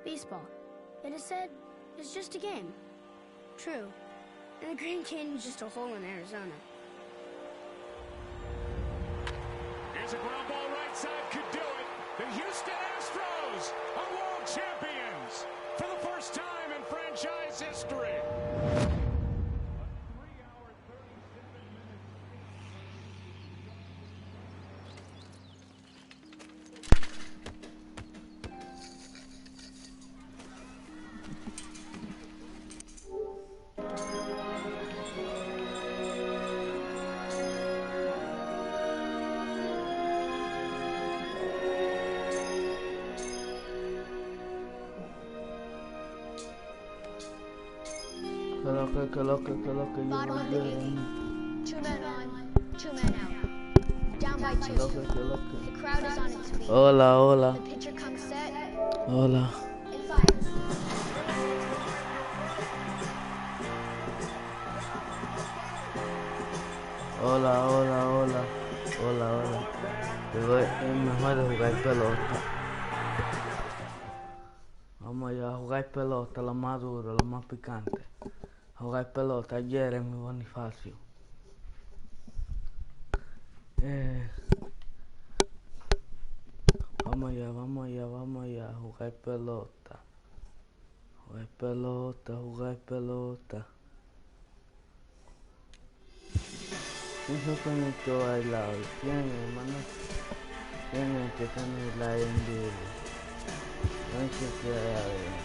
baseball. It is said it's just a game. True. And the Grand Canyon's just a hole in Arizona. Here's a ground ball right side, could do it. The Houston Astros are world champions for the first time in franchise history. Bottom of the eighth. 2 men on, 2 men out. Down by 2. The crowd is on its feet. Hola, hola. The pitcher comes set. Hola. It fires. Hola, hola, hola. Hola, hola. Es mejor jugar pelota. Vamos allá a jugar pelota, lo más duro, lo más picante. A jugar pelota, Jeremy Bonifacio. Vamos allá, a jugar pelota. Jugar pelota. ¿Quién se conectó al lado? ¿Quién, hermano? ¿Quién es el que está en el live en vivo? No sé qué hay, a ver.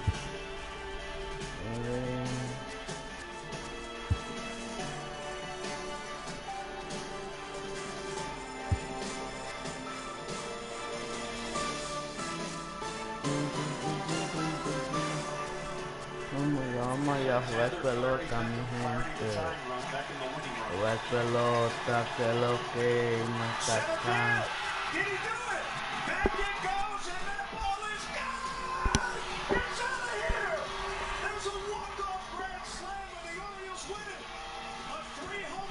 Vamos allá a jugar pelota, mi gente. Jugar pelota, que es lo que me está acá.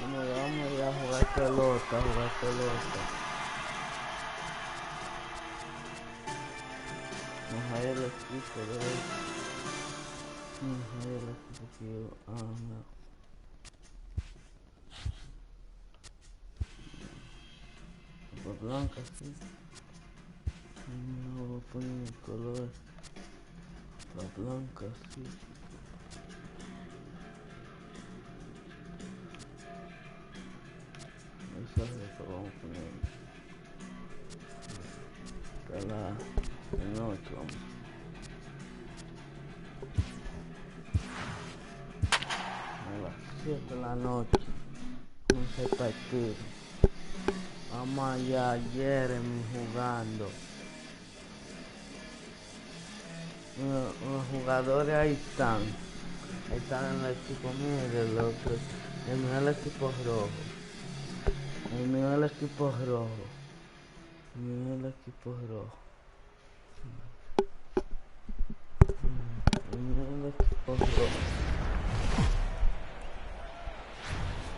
Vamos allá a jugar pelota, Vamos a ir al equipo de hoy. Vamos a ir al equipo que yo amo. Ropa blanca, sí. No voy a poner el color. Ropa blanca, sí. Esa es lo que vamos a poner. Hasta la noche vamos. A las 7 de la noche. Vamos a partido. Vamos allá, Jeremy jugando. Los jugadores ahí están. Ahí están en el equipo, mire, el mío es el equipo rojo. El mío es el equipo rojo.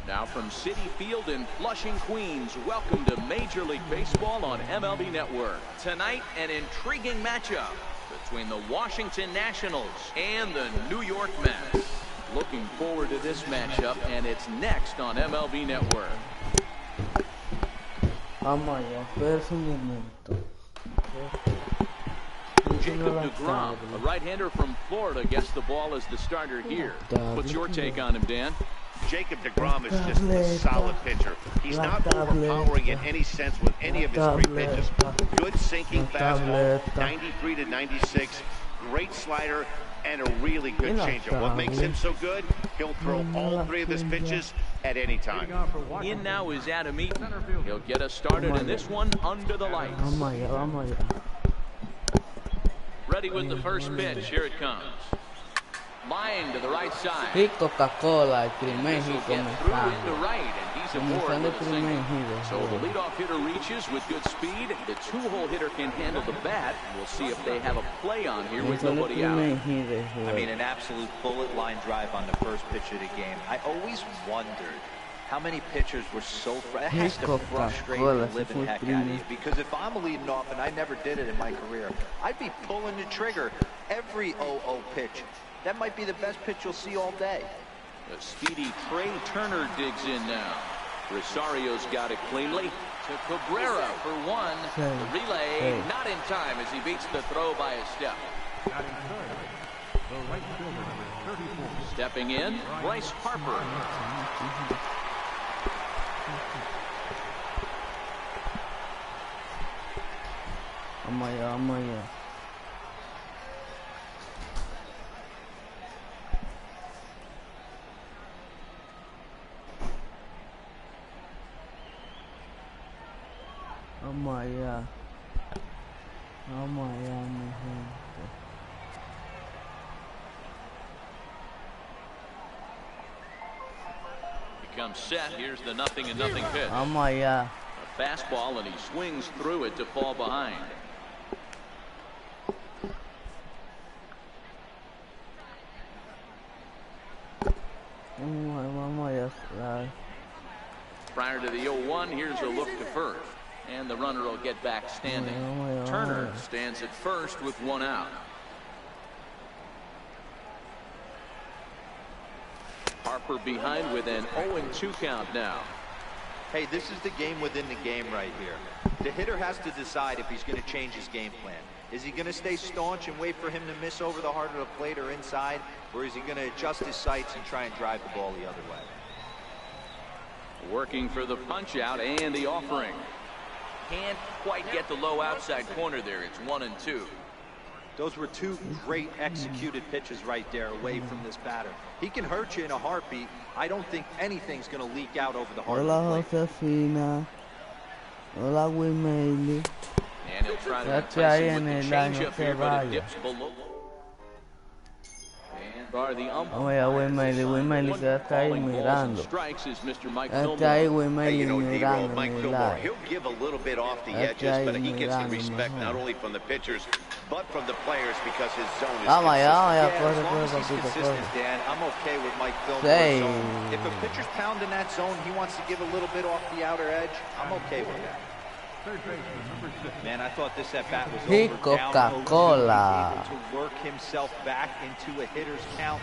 Now from Citi Field in Flushing, Queens, welcome to Major League Baseball on MLB Network. Tonight, an intriguing matchup between the Washington Nationals and the New York Mets. Looking forward to this matchup, and it's next on MLB Network. Vamos allá, espera un momento. Jacob DeGrom, a right-hander from Florida, gets the ball as the starter here. What's your take on him, Dan? Jacob DeGrom is just a solid pitcher. He's not overpowering in any sense with any of his three pitches. Good sinking fastball, 93 to 96, great slider, and a really good changeup. What makes him so good? He'll throw all three of his pitches at any time. In now is Adam Eaton. He'll get us started in this one under the lights. Ready with the first pitch. Here it comes. Line to the right side. Coca-Cola, el primer hit comenzando. So the leadoff hitter reaches with good speed. The two-hole hitter can handle the bat. We'll see if they have a play on here with nobody out. I mean, an absolute bullet line drive on the first pitch of the game. I always wondered How many pitchers were so that has to frustrate the living heck out of you, because if I'm leading off, and I never did it in my career, I'd be pulling the trigger every 0-0 pitch. That might be the best pitch you'll see all day. The speedy Trey Turner digs in now. Rosario's got it cleanly to Cabrera for one. The relay not in time as he beats the throw by a step. Stepping in, Bryce Harper. Amaya. Mi gente. Becomes set. Here's the 0-0 pitch. Amaya. A fastball, and he swings through it to fall behind. Prior to the 0-1, here's a look to first. And the runner will get back standing. Turner stands at first with one out. Harper behind with an 0-2 count now. Hey, this is the game within the game right here. The hitter has to decide if he's going to change his game plan. Is he going to stay staunch and wait for him to miss over the heart of the plate or inside? Or is he going to adjust his sights and try and drive the ball the other way? Working for the punch out and the offering. Can't quite get the low outside corner there. It's 1-2. Those were two great executed pitches right there away from this batter. He can hurt you in a heartbeat. I don't think anything's going to leak out over the heart of the plate. Hola, Josefina. Hola, Wimaili. And he'll try to replace him with the changeup here, but it dips below. And bar the umpire. Wimaili que está ahí mirando. Está ahí Wimaili mirando, mirando. He'll give a little bit off the edges, but he gets the respect not only from the pitchers, but from the players because his zone is consistent. Dan, I'm okay with Mike Fillmore's zone. If a pitcher's pounding that zone, he wants to give a little bit off the outer edge, I'm okay with that. Man, I thought this at bat was over. Coca-Cola. To work himself back into a hitter's count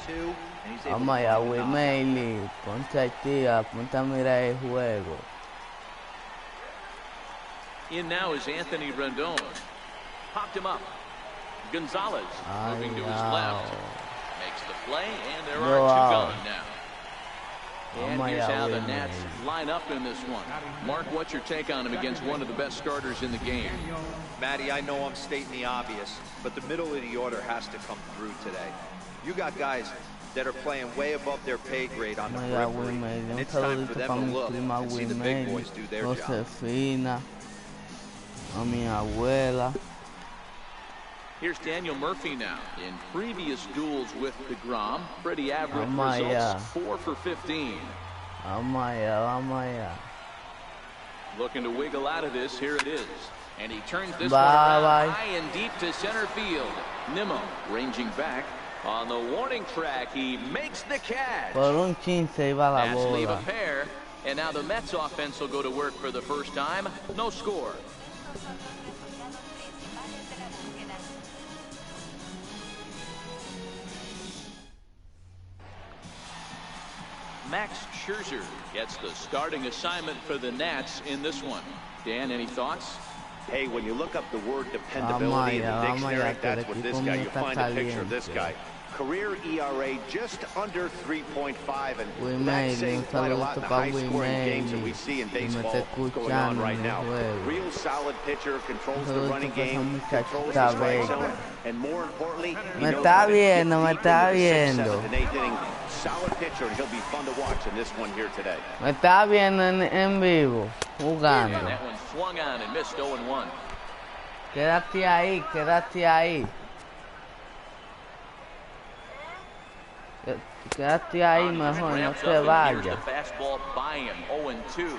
2-2, and he's able Amaya, Wimaili, ponte activa, ponte a mirar el juego. In now is Anthony Rendon. Popped him up. Gonzalez moving to his left. Makes the play, and there are two gone now. And here's how the Nats line up in this one. Mark, what's your take on him against one of the best starters in the game? Matty, I know I'm stating the obvious, but the middle of the order has to come through today. You got guys that are playing way above their pay grade on the periphery, and it's time for them to look and see the big boys do their job. Josefina, a mi abuela. Here's Daniel Murphy now. In previous duels with DeGrom, pretty average results, 4 for 15. Amaya. Looking to wiggle out of this, here it is. And he turns this one around high and deep to center field. Nimmo ranging back on the warning track. He makes the catch. Nats leave a pair, and now the Mets offense will go to work for the first time. No score. Max Scherzer gets the starting assignment for the Nats in this one. Dan, any thoughts? Hey, when you look up the word dependability in the dictionary, that's what this guy, you find a picture of this guy. Career ERA just under 3.5, and that's saying quite a lot in the high-scoring games that we see in baseball going on right now. Real solid pitcher, controls the running game, controls the strike zone, and more importantly, he knows how to get the 6th, 7th, and 8th inning. Solid pitcher, and he'll be fun to watch in this one here today. Me está viendo en vivo, jugando. And that one swung on and missed 0-1. Quédate ahí. Quédate ahí mejor, no te vayas. Fastball by him, 0-2.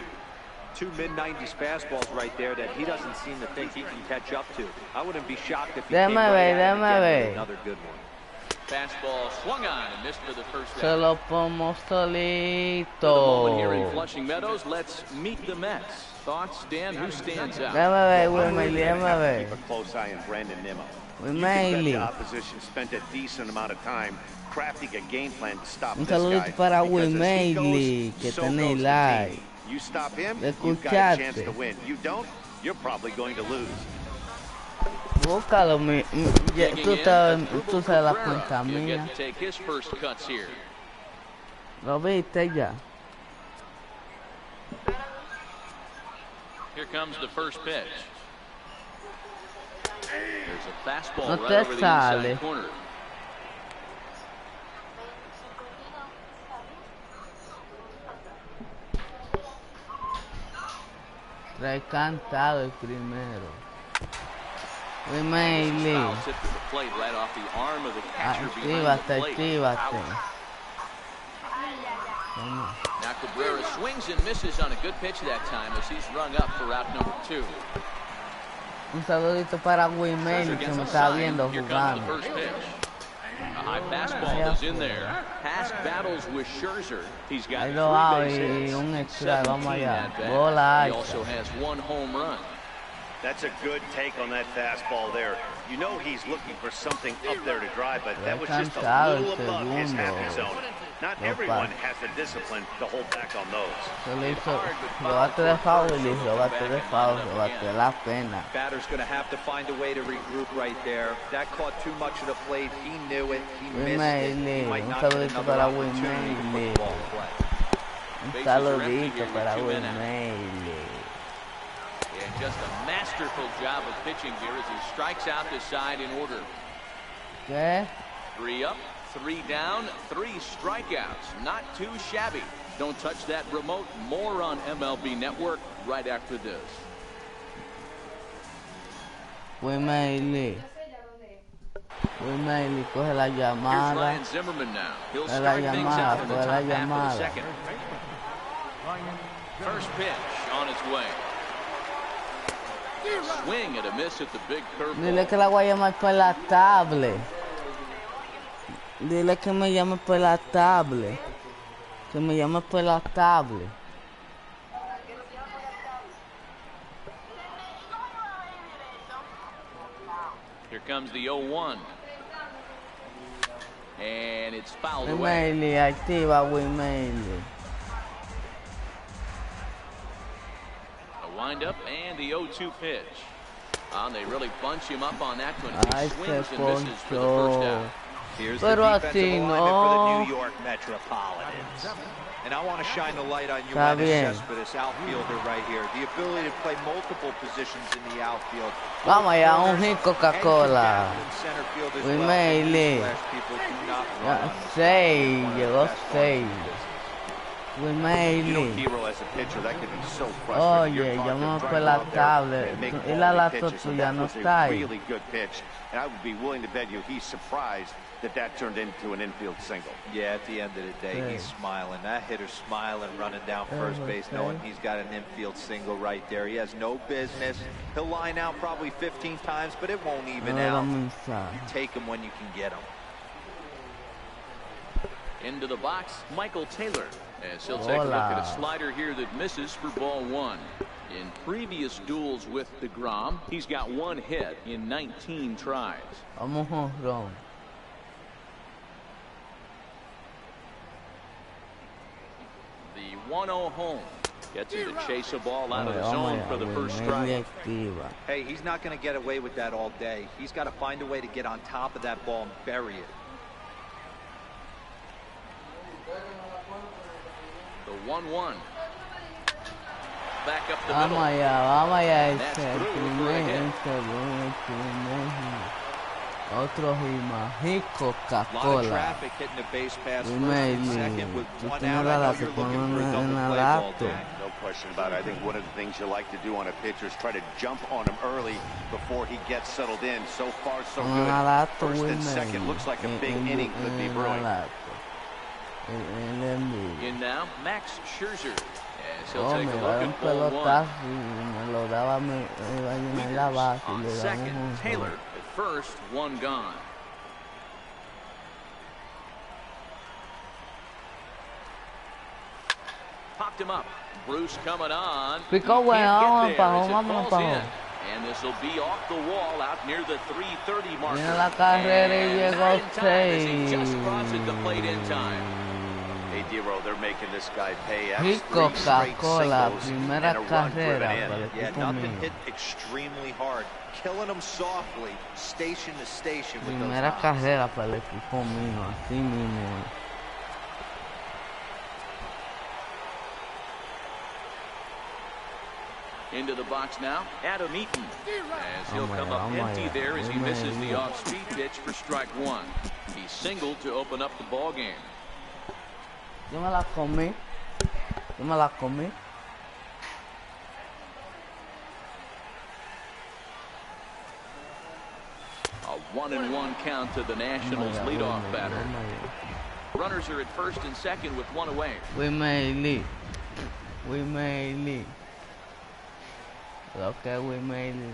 Two mid-90s fastballs right there that he doesn't seem to think he can catch up to. I wouldn't be shocked if he came right at it again with another good one. Fastball swung on and missed for the first Se out. lo pongo For the moment here in solito. Flushing Meadows, let's meet the Mets. Thoughts, Dan? Who stands out? Déjame ver, Well, I'm Wilmer, really gonna déjame have to ver. keep a close eye on Brandon Nimmo. Wilmer You can bet the Lee. opposition spent a decent amount of time crafting a game plan to stop Un this saludito guy. para Because as he Wilmer Lee, goes, que so tiene goes the like. team. You stop him, ¿Le you've got a chance escuchaste? to win. You don't, you're probably going to lose. Búscalo, Digging tú in, sabes la Cabrera. cuenta He'll mía. get to take his first cuts here. Lo viste ya. Here comes the first pitch. There's a fastball No right te over the sale. inside corner. Trae cantado el primero. Wilmer Lee. Foul tip to the plate right off the arm of the catcher behind Actívate, the plate. actívate. Out. Vamos. Now Cabrera swings and misses on a good pitch that time as he's rung up for out number 2. Un saludito para Wilmer Lee, que me está viendo Here comes the jugando. first pitch. A high fastball is in there. Hask battles with Scherzer. He's got Ahí lo hago 3 base y hits, un extra, vamos 17 allá. at bat. Bola He alta. also has 1 home run. That's a good take on that fastball there. You know he's looking for something up there to drive, but that was just a Cansado el little above his segundo. happy zone. Not No everyone pasa. has the discipline to hold back on those. Se le hizo, lo bate de foul y lo bate de foul, lo bate la pena. Batter's going to have to find a way to regroup right there. That caught too much of the plate. He knew it. He missed it. He Wilmer might Lee, un not get saludito another para opportunity to Wilmer put Lee. the ball in play. Un Bases are empty saludito here para with 2 men Wilmer out. Lee. And just a masterful job of pitching here as he strikes out the side in order. ¿Qué? 3 up, 3 down, 3 strikeouts. Not too shabby. Don't touch that remote. More on MLB Network right after this. Wilmer Lee. Wilmer Lee, coge la Here's llamada. Ryan Zimmerman now. He'll Coge la start things llamada, out in the coge la top half of the llamada. second. First pitch on its way. Swing and a miss at the big Dile curveball. que la voy a llamar por la tablet. Dile que me llame por la tablet. Que me llame por la tablet. Here comes the 0-1. And it's fouled away. Wilmer Lee, activa Wilmer Lee. A windup and the 0-2 pitch. And they really bunch him up on that one. Ay, He swings se and misses for the first out. ponchó. Here's the Pero defensive así alignment no. for the New York Metropolitans. And I want to shine the light on Está bien. UNSS for this outfielder right here. The ability to play multiple positions in the outfield. Vamos allá, un hit And Coca-Cola. in center field as Wilmer well. Lee. Flash people do not Ya, run. 6, One of the llegó best 6. arms. Wilmer You know, Lee. Hero as a pitcher, that could be so frustrating. You're Oye, trying to llamamos drive por la out there tablet. and make Y quality la laptop pitches, and tuya that no was a está ahí. really good pitch, and I would be willing to bet you he's surprised that that turned into an infield single. Yeah, at the end of the day, he's smiling. That hitter's smiling, running down first base, knowing he's got an infield single right there. He has no business. He'll line out probably 15 times, but it won't even Ahora out. mensaje. Take him when you can get him. Into the box, Michael Taylor. As he'll take a look at a Hola. slider here that misses for ball 1. In previous duels with DeGrom, he's got 1 hit in 19 tries. Vamos jonrón. The 1-0 home gets him to chase a ball out of the Vamos zone allá, for the first Wilmer Lee strike. activa. Hey, he's not going to get away with that all day. He's got to find a way to get on top of that ball and bury it. The 1-1. Back up the Vamos middle. allá, That's ese, el through for a primer, hit. el segundo, el primer. Otro hima, hit A lot of Coca-Cola. traffic hitting the base pass first Wilmer and Lee, second with tú one tienes out. la I know lata, you're looking pon for a en double la play ball, laptop. Dan. No question about it. I think one of the things you like to do on a pitcher is try to jump on him early before he gets settled in. So far, so Pon good. la lata, First and Wilmer second Lee. looks like a big En- inning could be en la brewing. lata. El enemigo. In now, Max Scherzer. As he'll Oh, take me a da look un at ball 1. pelotazo y me lo daba, me iba a llenar la base y On le daba second, un Taylor jonrón. at first, 1 gone. Popped him up. Bruce coming on. Picó bueno, vámonos para abajo. And this will be off the wall out near the 3:30 marker. Viene la carrera y llegó 6. He just crosses the plate in time. Hey, D-Row, they're making this guy pay. Y Coca-Cola, primera carrera para el Yeah, equipo nothing mío. hit extremely hard, killing them softly, station to station with those Primera knocks. carrera para el equipo mío, así mismo. Into the box now, Adam Eaton. As he'll come up empty there as he misses the off-speed pitch for strike one. He singled to open up the ball game. Yo me la comí. A 1-1 count to the Nationals leadoff batter. Runners are at first and second with one away. We may lead. Okay, we may lead.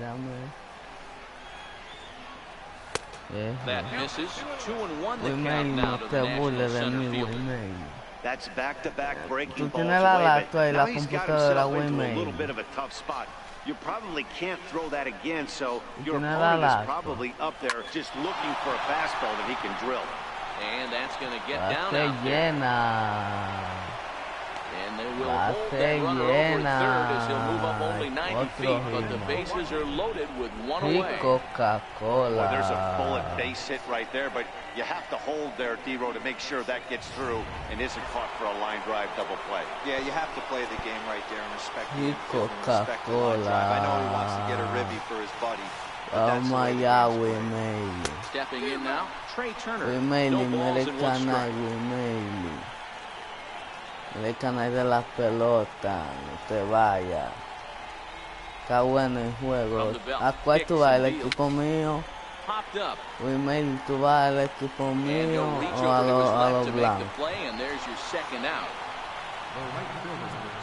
That misses. 2-1 We the may count now no to te the burles National de center mí, fielder. we may. That's back-to-back breaking Tú balls tienes la away, laptop but y now la he's got computadora, himself into güey, a little man. bit of a tough spot. You probably can't throw that again, so Tú your tienes la opponent is laptop. probably up there just looking for a fastball that he can drill. And that's going to get down Base out there. llena. And they will Base hold that runner over at llena. third as he'll move up only 90 Otro feet, but the hit. bases are loaded with one Y away. Coca-Cola. Well, there's a bullet base hit right there, but you have to hold there, D-Row, to make sure that gets through and isn't caught for a line drive double play. Yeah, you have to play the game right there and respect the Y infield and respect the line drive. I know he wants to get a ribby for his buddy, but Oh that's the my way the God, game's we played. may. Stepping in now, Trey Turner. We may No lead, balls mire and el one canal, strike. we may lead. Mire el canal de las pelotas, no te vayas. Está bueno el juego. ¿A cuál tú vas, el equipo mío? Popped up. We may lead, tú vas al equipo And mío he'll reach o a over to his los left to make the blancos. play, and there's your second out.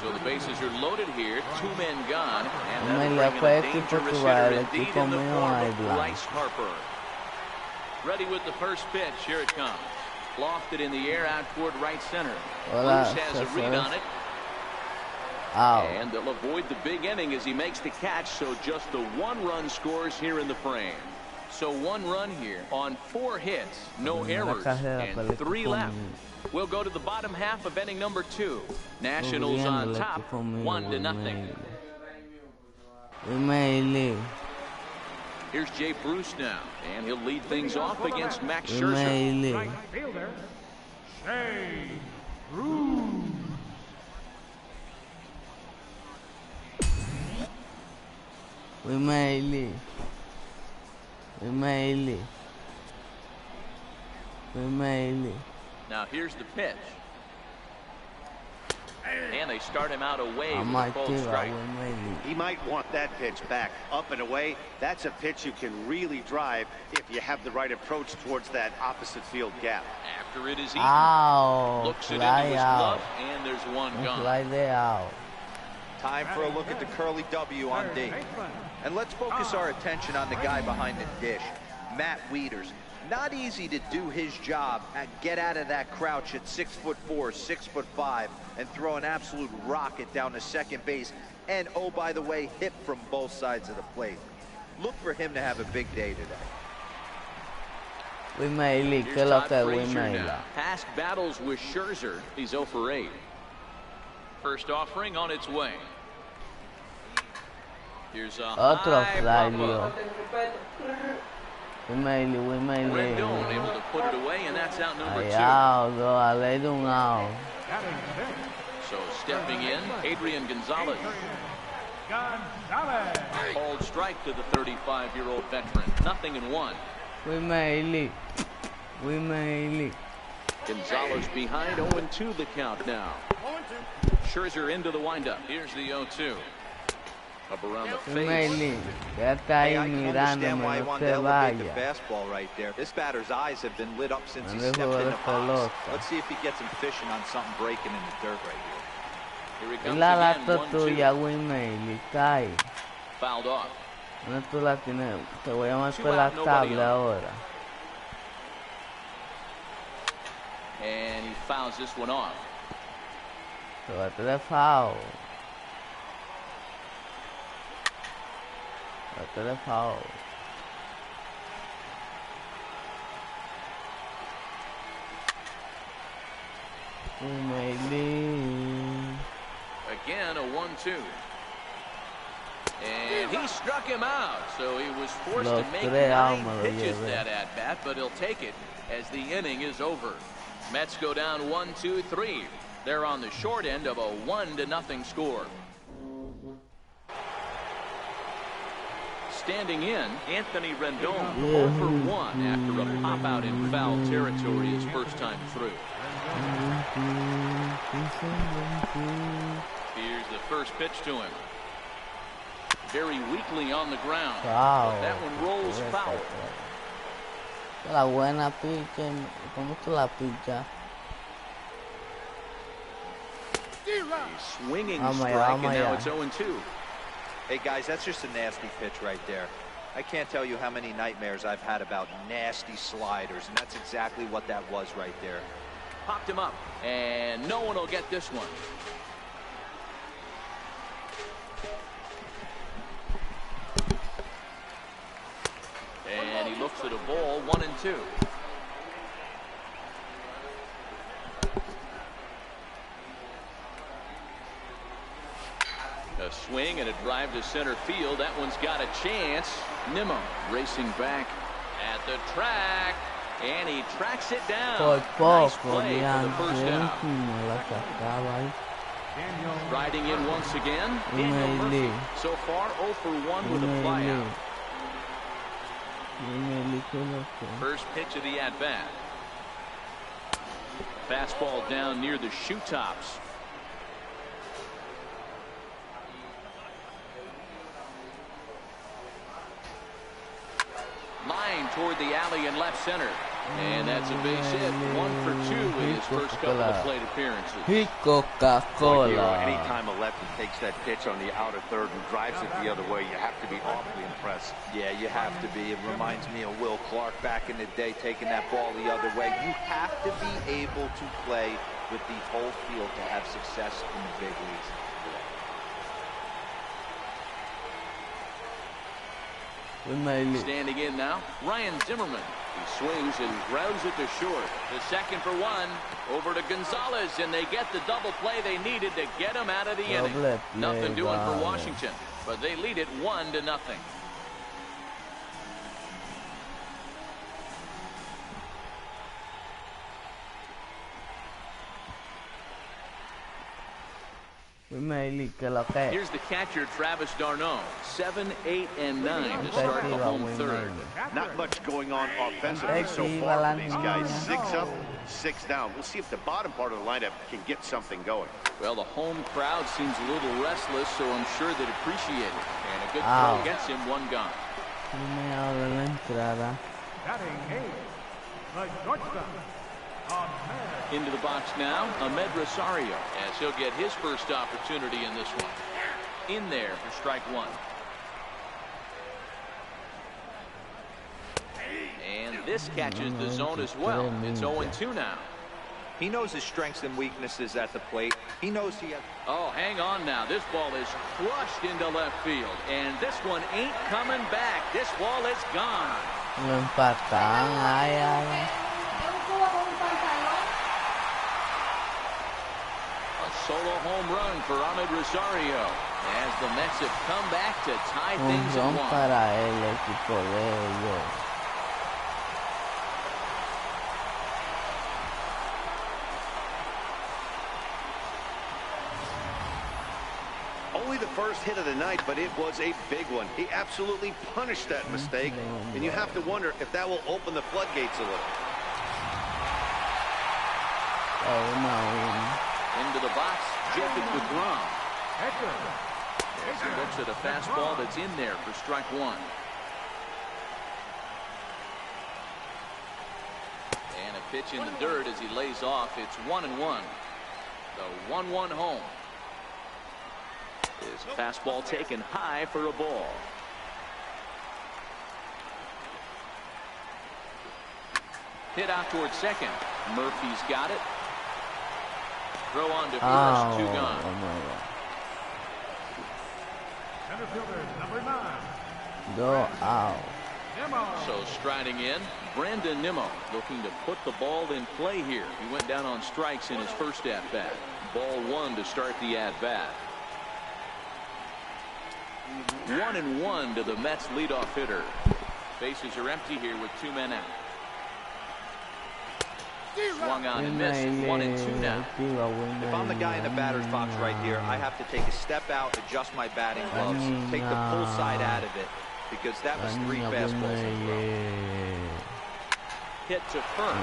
So the bases are loaded here, two men gone, and Me that'll le bring in fue a equipo dangerous tú vas, hitter el indeed equipo in the mío form hay of blanco. Bryce Harper. Ready with the first pitch, here it comes. Lofted in the air out toward right center. Hola, Bruce has a eso read es. on it, Out. and they'll avoid the big inning as he makes the catch, so just the one run scores here in the frame. So one run here on 4 hits, no errors, and 3 left. We'll go to the bottom half of inning number 2. Nationals on top, 1-0. We may lead. Here's Jay Bruce now, and he'll lead things off against Max We Scherzer. may lead. Fielder, Jay Bruce. We may lead. We may lead. We may lead. Now here's the pitch. And they start him out away I with a might cold give strike. we may lead. He might want that pitch back, up and away. That's a pitch you can really drive if you have the right approach towards that opposite field gap. After it is Eaton. Out. Looks it into Fly his out. glove, and there's one gone. Fly there out. Time for a look at the curly W on D. And let's focus our attention on the guy behind the dish, Matt Wieters. Not easy to do his job and get out of that crouch at 6'4", 6'5", and throw an absolute rocket down to second base. And oh, by the way, hit from both sides of the plate. Look for him to have a big day today. We may lead. Here's ¿Qué es lo Todd que we Frazier may now. lead? Past battles with Scherzer, he's 0 for 8. First offering on its way. Here's a Otro high fly, pop Leo. up. We may lead. We may lead. Rendon able to put it away, and that's out number 2. Out. Go a lead un out. So stepping in, Adrian Gonzalez. Gonzalez. Called strike to the 35-year-old veteran. 0-1. We may lead. We may lead. Gonzalez behind, 0-2 the count now. Scherzer into the windup. Here's the 0-2. Up around the We may face. lead. Quédate ahí Hey, I can understand why mirándome, he no wanted te to elevate the vayas. fastball right there. This batter's eyes have been lit up since he Ande stepped juego in de the box. pelota. Let's see if he gets him fishing on something breaking in the dirt right here. Here he Y comes la again, laptop 1-2. tuya, we may lead. Cae. Fouled off. ¿Dónde tú la tienes? Te voy a Two marcar la out, nobody tabla on. ahora. And he fouls this one off. Bate de foul. Bate de foul. Again, a 1-2. And he struck him out, so he was forced to make 9 pitches that at-bat, but he'll take it as the inning is over. Mets go down 1-2-3. They're on the short end of a 1-0 score. Standing in, Anthony Rendon 0 for 1 after a pop-out in foul territory his first time through. Here's the first pitch to him. Very weakly on the ground. Wow. But that one rolls foul. La buena picha. ¿Cómo tú la pichas? Swinging strike, and now it's 0-2. Hey guys, that's just a nasty pitch right there. I can't tell you how many nightmares I've had about nasty sliders, and that's exactly what that was right there. Popped him up, and no one will get this one. And he looks at a ball, 1-2. A swing and a drive to center field. That one's got a chance. Nimmo racing back at the track, and he tracks it down. Nice play for the first out. Riding in once again, Daniel Murphy. So far 0 for 1 with a flyout. First pitch of the at-bat. Fastball down near the shoe tops. Line toward the alley in left center. And that's a base hit. 1 for 2 in his first couple of plate appearances. Coca-Cola. Anytime a lefty takes that pitch on the outer third and drives it the other way, you have to be awfully impressed. Yeah, you have to be. It reminds me of Will Clark back in the day taking that ball the other way. You have to be able to play with the whole field to have success in the big leagues. Standing in now, Ryan Zimmerman. He swings and grounds it to short. The second for 1. Over to Gonzalez, and they get the double play they needed to get him out of the inning. Nothing doing for Washington, but they lead it 1-0. Here's the catcher, Travis d'Arnaud. 7, 8, and 9 to start the home third. Not much going on offensively so far for these guys. 6 up, 6 down. We'll see if the bottom part of the lineup can get something going. Well, the home crowd seems a little restless, so I'm sure they'd appreciate it. And a good throw gets him 1 gone. Into the box now, Ahmed Rosario, as he'll get his first opportunity in this one. In there for strike 1. And this catches the zone as well. It's 0-2 now. He knows his strengths and weaknesses at the plate. He knows he has... Oh, hang on now. This ball is crushed into left field. And this one ain't coming back. This ball is gone. Solo home run for Ahmed Rosario as the Mets have come back to tie things at 1. Para el equipo de ellos. Only the first hit of the night, but it was a big one. He absolutely punished that mistake, and you have to wonder if that will open the floodgates a little. Oh no. Into the box, Jacob DeGrom. As he looks at a fastball that's in there for strike 1. And a pitch in the dirt as he lays off. It's 1-1. The 1-1 home. His fastball taken high for a ball. Hit out towards second. Murphy's got it. Throw on to first, Oh, 2 gone. oh my God. Center fielder, number 9. Go out. Nimmo. So striding in, Brandon Nimmo looking to put the ball in play here. He went down on strikes in his first at-bat. Ball 1 to start the at-bat. 1-1 to the Mets leadoff hitter. Bases are empty here with 2 men out. Swung on and missed. 1-2 now. If I'm the guy in the batter's box right here, I have to take a step out, adjust my batting gloves, take the pull side out of it, because that was 3 fastballs in a row. Hit to first.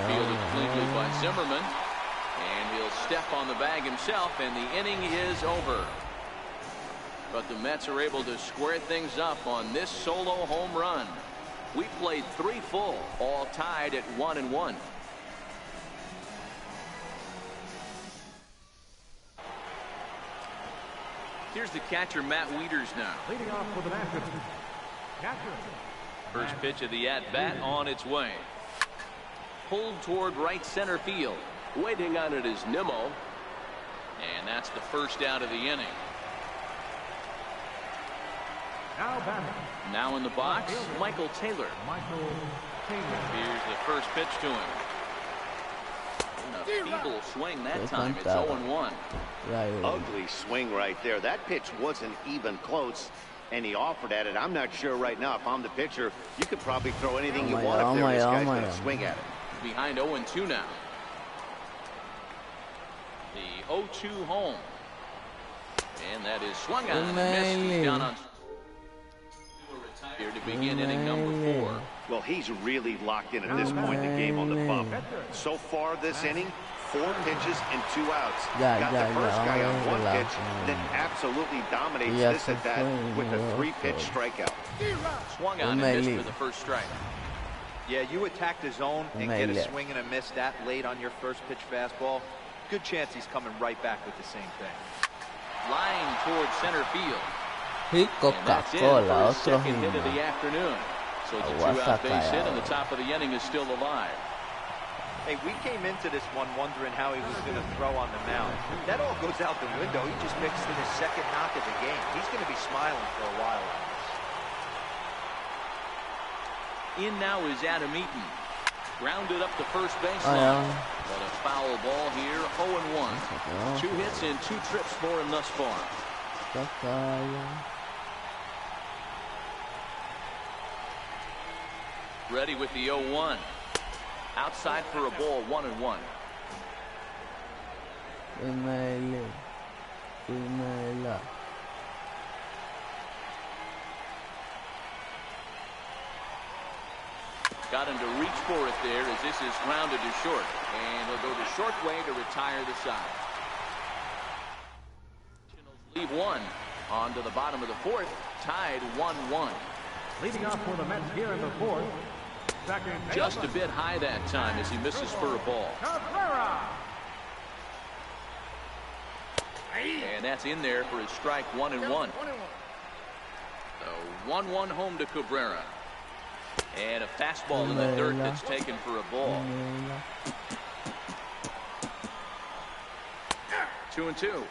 Fielded cleanly by Zimmerman. And he'll step on the bag himself, and the inning is over. But the Mets are able to square things up on this solo home run. We played 3 full, all tied at 1-1. Here's the catcher, Matt Wieters, now. Leading off for the Masters. Catcher. First pitch of the at-bat on its way. Pulled toward right center field. Waiting on it is Nimmo. And that's the first out of the inning. Now batting. Now in the box, Michael Taylor. Michael Taylor. Here's the first pitch to him. And a feeble swing that time. It's 0-1. Ugly swing right there. That pitch wasn't even close, and he offered at it. I'm not sure right now if I'm the pitcher. You could probably throw anything you want up there. This guy's going to swing at it. Behind 0-2 now. The 0-2 home. And that is swung on and missed. He's down on here to begin inning number 4. Well, he's really locked in at this point in the game on the bump. So far this inning, 4 pitches and 2 outs. Got the first guy on 1 pitch, then absolutely dominates this at bat with a 3-pitch strikeout. Swung on and missed for the first strike. Yeah, you attack the zone and get a swing and a miss that late on your first pitch fastball. Good chance he's coming right back with the same thing. Line towards center field. Y Coca-Cola, otro second hit of the afternoon. So it's a 2-out base hit, and the top of the inning is still alive. Hey, we came into this one wondering how he was going to throw on the mound. That all goes out the window. He just mixed in his second knock of the game. He's going to be smiling for a while. In now is Adam Eaton. Grounded up the first baseline. But a foul ball here, 0-1. 2 hits and 2 trips for him thus far. Ready with the 0-1. Outside for a ball, 1-1. Got him to reach for it there as this is grounded to short. And he'll go the short way to retire the side. Leave 1 on to the bottom of the 4th, tied 1-1. Leading off for the Mets here in the 4th. Just a bit high that time as he misses for a ball. And that's in there for his strike, 1-1. So 1-1 home to Cabrera. And a fastball in the dirt that's taken for a ball. 2-2.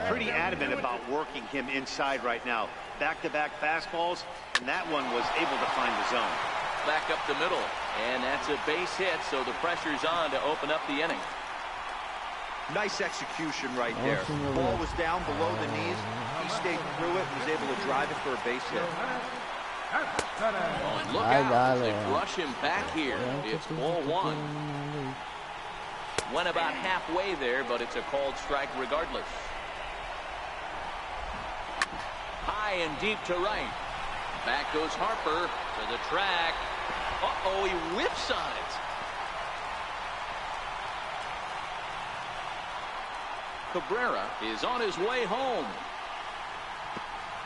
Pretty adamant about working him inside right now. Back-to-back fastballs, and that one was able to find the zone. Back up the middle, and that's a base hit, so the pressure's on to open up the inning. Nice execution right there. Ball was down below the knees. He stayed through it and was able to drive it for a base hit. Oh, and look out. They brush him back here. It's ball 1. Went about halfway there, but it's a called strike regardless. High and deep to right. Back goes Harper to the track. Uh-oh, he whips on it. Cabrera is on his way home.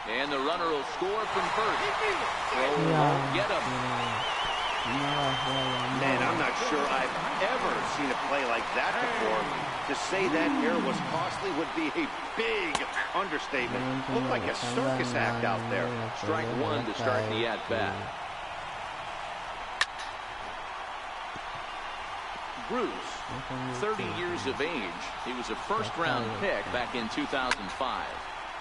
And the runner will score from first. Won't get him. Man, I'm not sure I've ever seen a play like that before. To say that error was costly would be a big understatement. Looked like a circus act out there. Strike 1 to start the at-bat. Bruce, 30 years of age. He was a first-round pick back in 2005.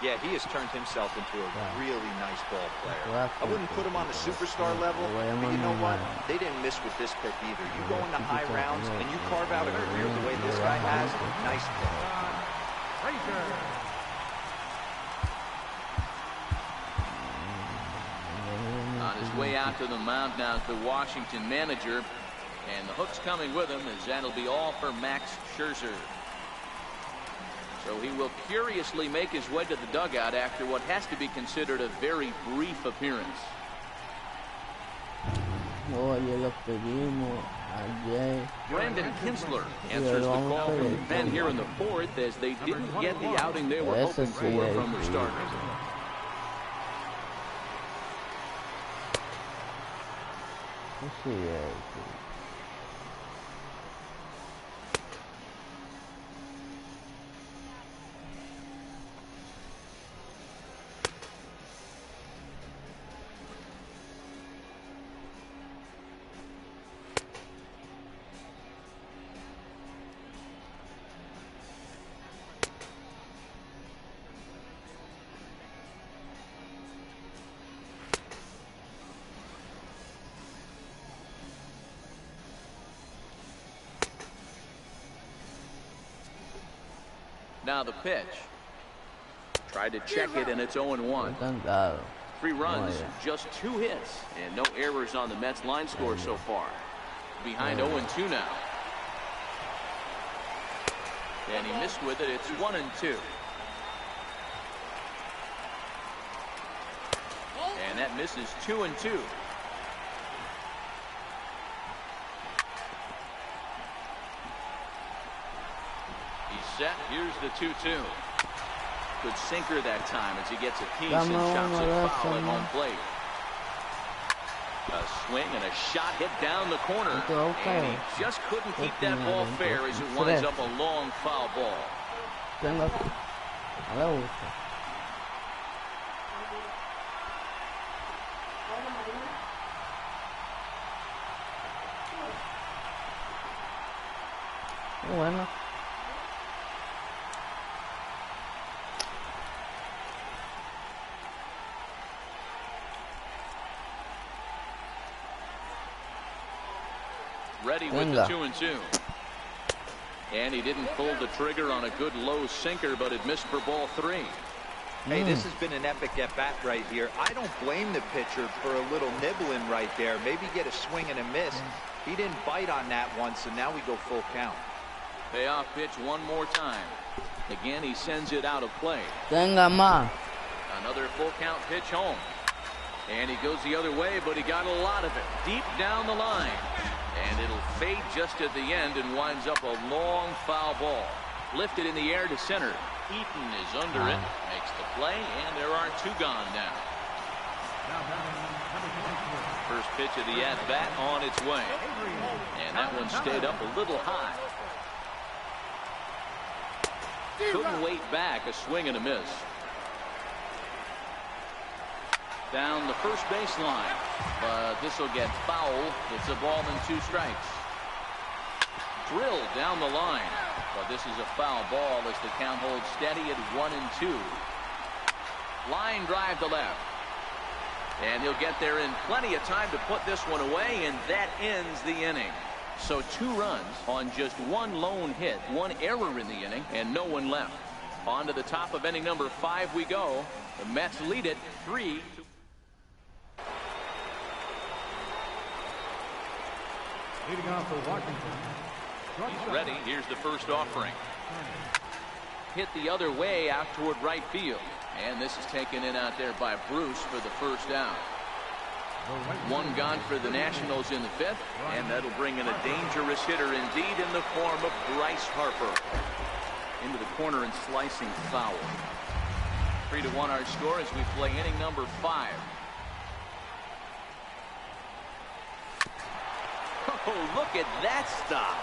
Yeah, he has turned himself into a really nice ball player. I wouldn't put him on the superstar level, but you know what? They didn't miss with this pick either. You go into high rounds and you carve out a career the way this guy has. Nice pick. On his way out to the mound now is the Washington manager, and the hook's coming with him, as that'll be all for Max Scherzer. So he will curiously make his way to the dugout after what has to be considered a very brief appearance. Brandon Kinsler answers the call from the pen here in the fourth, as they didn't get the outing they were hoping for from their starters. Now the pitch. Tried to check it, and it's 0-1. 3 runs, just 2 hits, and no errors on the Mets line score so far. Behind 0-2 now. And he missed with it. It's 1-2. And that misses 2-2. Set. Here's the 2-2. Good sinker that time as he gets a piece and shots it foul at home plate. A swing and a shot hit down the corner. And he just couldn't keep that ball fair as it winds up a long foul ball. Bueno. Ready with the 2-2. And he didn't pull the trigger on a good low sinker, but it missed for ball 3. Hey, this has been an epic at-bat right here. I don't blame the pitcher for a little nibbling right there. Maybe get a swing and a miss. He didn't bite on that one, so now we go full count. Payoff pitch one more time. Again, he sends it out of play. Another full count pitch home. And he goes the other way, but he got a lot of it deep down the line. And it'll fade just at the end and winds up a long foul ball. Lifted in the air to center. Eaton is under it, makes the play, and there are 2 gone now. First pitch of the at-bat on its way. And that one stayed up a little high. Couldn't wait back, a swing and a miss. Down the first baseline, but this will get foul. It's a ball and 2 strikes. Drilled down the line, but this is a foul ball as the count holds steady at 1-2. Line drive to left, and he'll get there in plenty of time to put this one away, and that ends the inning. So 2 runs on just 1 lone hit, 1 error in the inning, and no one left. On to the top of inning number 5 we go. The Mets lead it 3-2. Leading off for Washington. He's ready. Here's the first offering. Hit the other way out toward right field. And this is taken in out there by Bruce for the first out. 1 gone for the Nationals in the 5th. And that'll bring in a dangerous hitter indeed in the form of Bryce Harper. Into the corner and slicing foul. 3-1 our score as we play inning number 5. Oh, look at that stop.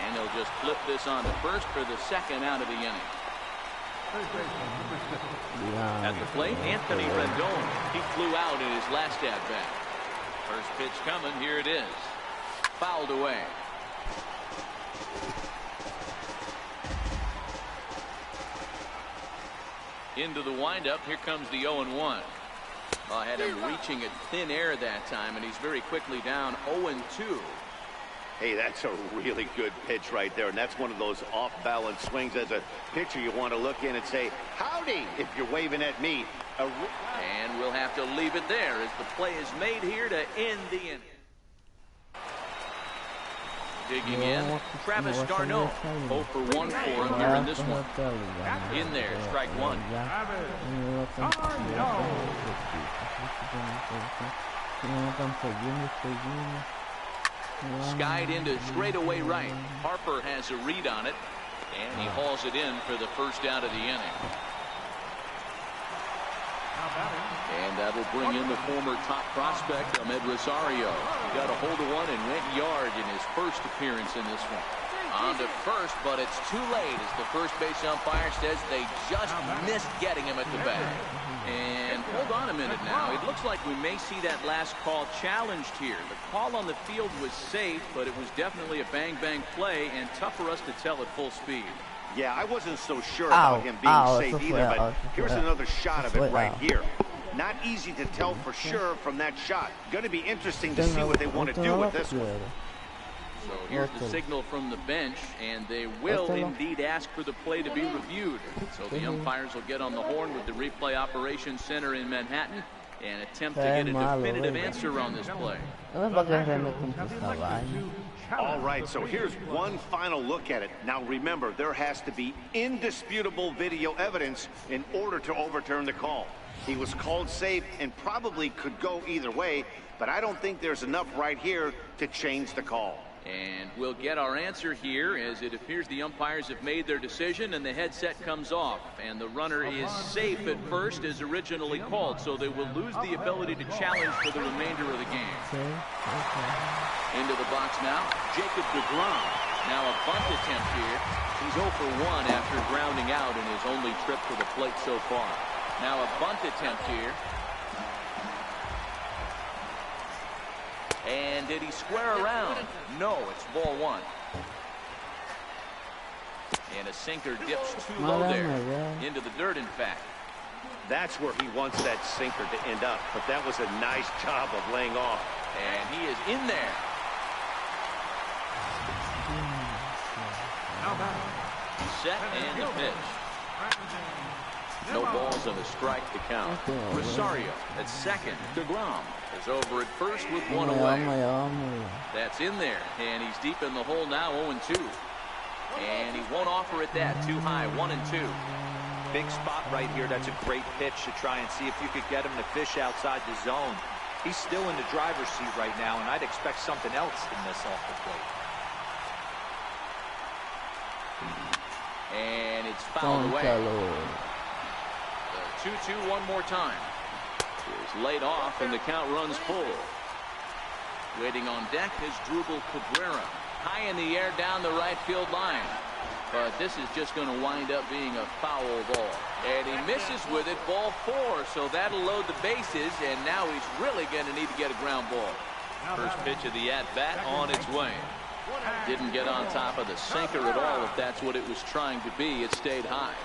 And they'll just flip this on to first for the 2nd out of the inning. At the plate, Anthony Rendon. He flew out in his last at-bat. First pitch coming. Here it is. Fouled away. Into the windup. Here comes the 0-1. I had him reaching at thin air that time, and he's very quickly down 0-2. Hey, that's a really good pitch right there, and that's one of those off-balance swings. As a pitcher, you want to look in and say, howdy, if you're waving at me. And we'll have to leave it there as the play is made here to end the inning. Digging in, Travis Darno. 0 for 1 for him here in this one. In there, strike one. Skied into straightaway right. Harper has a read on it, and he hauls it in for the first out of the inning. And that'll bring in the former top prospect, Ahmed Rosario. He got a hold of one and went yard in his first appearance in this one. On to first, but it's too late as the first base umpire says they just missed getting him at the bag. And hold on a minute now. It looks like we may see that last call challenged here. The call on the field was safe, but it was definitely a bang-bang play and tough for us to tell at full speed. Yeah, I wasn't so sure about him being safe either, but here's another shot of it right here. Not easy to tell for sure from that shot. Going to be interesting to see what they want to do with this one. So here's the signal from the bench, and they will indeed ask for the play to be reviewed. So the umpires will get on the horn with the replay operations center in Manhattan and attempt to get a definitive answer on this play. All right, so here's one final look at it. Now remember, there has to be indisputable video evidence in order to overturn the call. He was called safe and probably could go either way, but I don't think there's enough right here to change the call. And we'll get our answer here as it appears the umpires have made their decision and the headset comes off. And the runner is safe at first as originally called, so they will lose the ability to challenge for the remainder of the game. Into the box now, Jacob DeGrom. Now a bunt attempt here. He's 0 for 1 after grounding out in his only trip to the plate so far. Now a bunt attempt here. And did he square around? No, it's ball one. And a sinker dips too low there. Into the dirt, in fact. That's where he wants that sinker to end up. But that was a nice job of laying off. And he is in there. Set and the pitch. No balls and a strike to count. Rosario at second. DeGrom is over at first with one away. That's in there, and he's deep in the hole now, 0-2. And he won't offer it that. Too high, 1-2. Big spot right here. That's a great pitch to try and see if you could get him to fish outside the zone. He's still in the driver's seat right now, and I'd expect something else than this off the plate. And it's fouled away. 2-2 one more time. Here's laid off, and the count runs full. Waiting on deck is Drupal Cabrera. High in the air down the right field line. But this is just going to wind up being a foul ball. And he misses with it, ball 4. So that'll load the bases, and now he's really going to need to get a ground ball. First pitch of the at-bat on its way. Didn't get on top of the sinker at all, if that's what it was trying to be. It stayed high.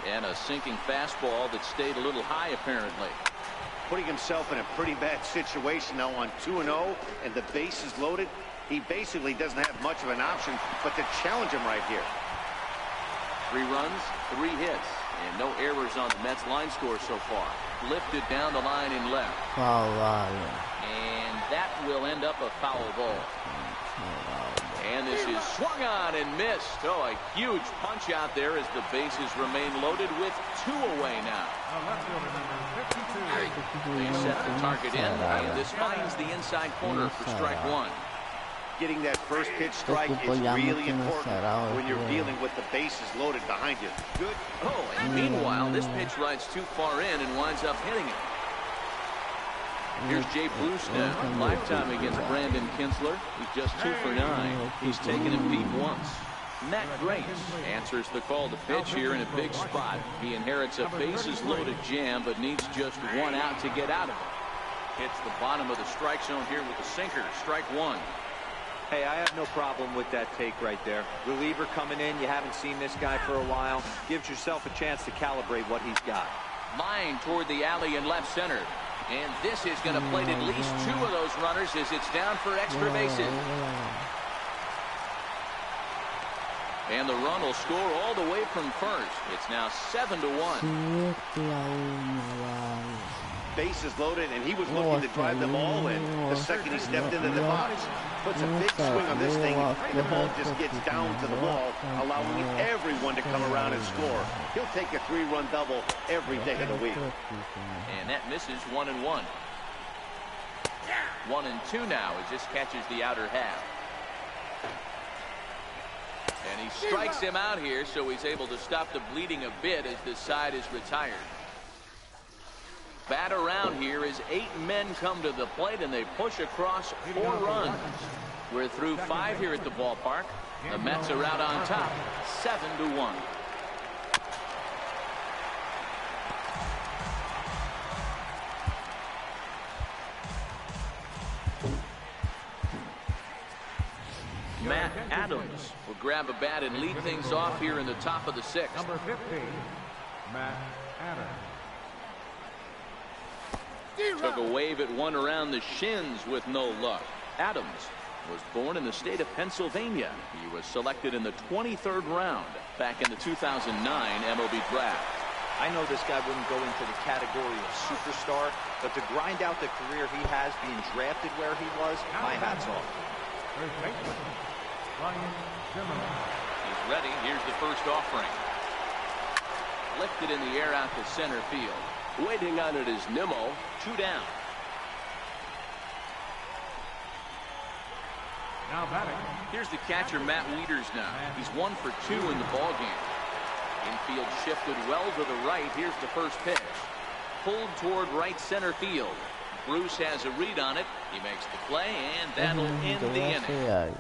And a sinking fastball that stayed a little high, apparently. Putting himself in a pretty bad situation now on 2-0, and the base is loaded. He basically doesn't have much of an option but to challenge him right here. 3 runs, 3 hits, and no errors on the Mets line score so far. Lifted down the line in left. And that will end up a foul ball. And this is swung on and missed. Oh, a huge punch out there as the bases remain loaded with 2 away now. They set the target in, and this finds the inside corner for strike 1. Getting that first pitch strike is really important when you're dealing with the bases loaded behind you. Good. Oh, and meanwhile, this pitch rides too far in and winds up hitting it. Here's Jay Bruce now, lifetime against Brandon Kinsler. He's just 2 for 9. He's taken him deep once. Matt Grace answers the call to pitch here in a big spot. He inherits a bases-loaded jam, but needs just 1 out to get out of it. Hits the bottom of the strike zone here with a sinker. Strike 1. Hey, I have no problem with that take right there. Reliever coming in, you haven't seen this guy for a while. Gives yourself a chance to calibrate what he's got. Line toward the alley in left center. And this is going to plate at least 2 of those runners as it's down for extra bases. And the run will score all the way from first. It's now 7-1. Bases loaded, and he was looking to drive the ball in the second he stepped into the box. Puts a big swing on this thing, and the ball just gets down to the wall, allowing everyone to come around and score. He'll take a 3-run double every day of the week. And that misses 1-1. 1-2 now as this catches the outer half. And he strikes him out here, so he's able to stop the bleeding a bit as this side is retired. Bat around here as 8 men come to the plate, and they push across 4 runs. We're through 5 here at the ballpark. The Mets are out on top, 7-1. Matt Adams will grab a bat and lead things off here in the top of the 6th. Number 15, Matt Adams. Took a wave at one around the shins with no luck. Adams was born in the state of Pennsylvania. He was selected in the 23rd round back in the 2009 MLB draft. I know this guy wouldn't go into the category of superstar, but to grind out the career he has being drafted where he was, my hat's off. He's ready. Here's the first offering. Lifted in the air out to center field. Waiting on it is Nimmo. 2 down. Now batting. Here's the catcher, Matt Wieters now. He's 1 for 2 in the ballgame. Infield shifted well to the right. Here's the first pitch. Pulled toward right center field. Bruce has a read on it. He makes the play, and that'll end the inning.